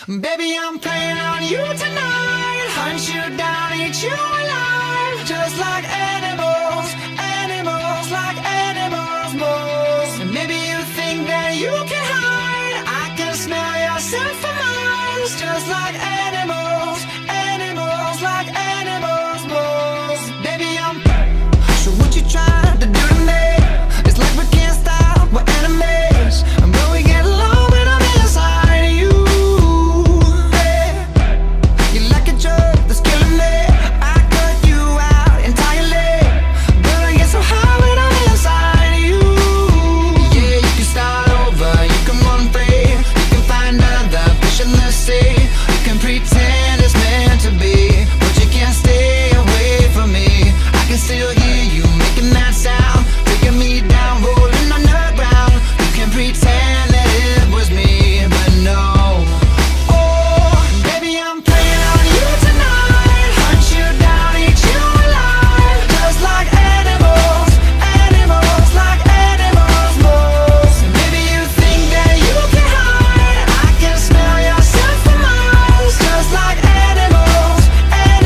Baby, I'm playing on you tonight. Hunt you down, eat you alive. Just like animals, animals, like animals, moles. And maybe you think that you can hide. I can smell your scent for miles. Just like animals, animals, like animals, moles. Baby, I'm so what you trying to do to me? It's like we can't stop, we're enemies. But we get along when I'm inside of you. You're like a drug that's killing me. I cut you out entirely. But I get so high when I'm inside of you. Yeah, you can start over, you can run free. You can find other fish in the sea. You can pretend it's meant to be, but you can't stay away from me. I can still hear you making that sound, taking me down, rolling on the ground. You can pretend that it was me, but no. Oh, baby, I'm playing on you tonight. Hunt you down, eat you alive. Just like animals, animals, like animals, moles. And maybe you think that you can hide. I can smell your scent for miles. Just like animals, animals,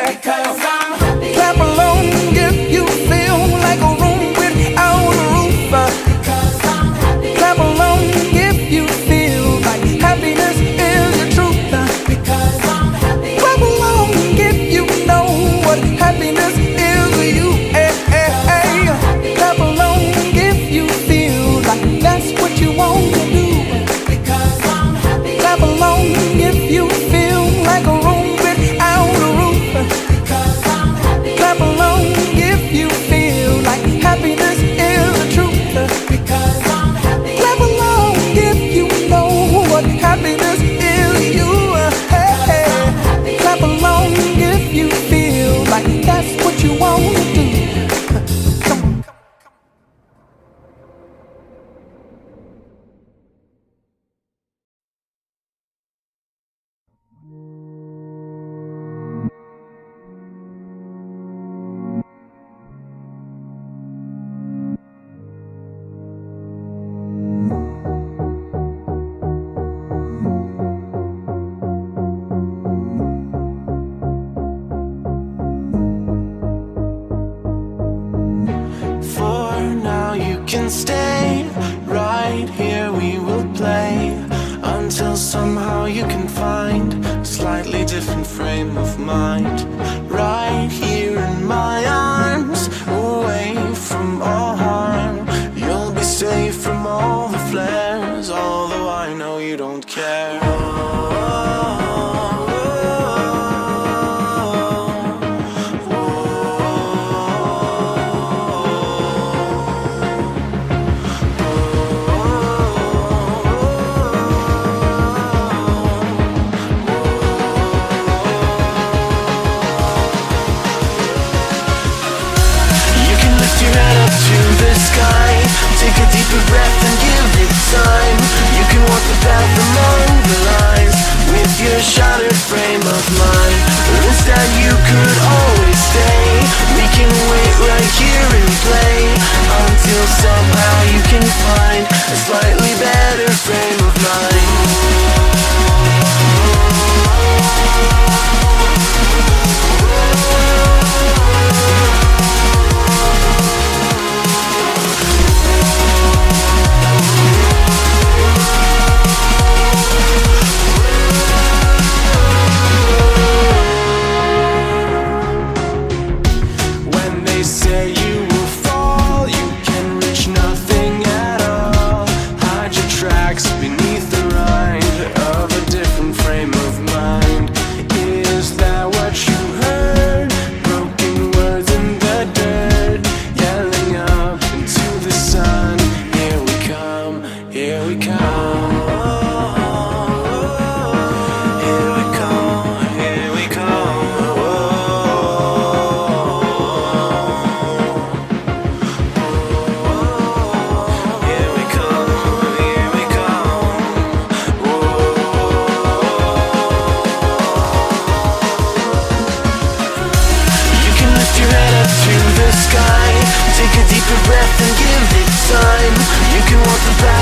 Because I'm happy. Clap along if you feel like a room without a roof. Because I'm happy. Clap along if you feel like happiness is the truth. Because I'm happy. Clap along if you know what happiness is to you. Clap along if you feel like that's what you want to do. Because I'm happy. Clap along if you feel like a room without a roof. Because I'm happy. Clap along if you feel like happiness is the truth. Because I'm happy. Clap along if you know what happiness is to you. Clap along if you feel like that's what you want to do. Come on. For now you can stay right here, we will play until somehow you can find a slightly different frame of mind. Right here in my arms, away from all harm, you'll be safe from all the flares, although I know you don't care. Take a deeper breath and give it time. You can walk the path along the lines with your shattered frame of mind. Or instead you could always stay. We can wait right here and play until somehow you can find a slightly better frame of mind. Take a deeper breath and give it time. You can walk the path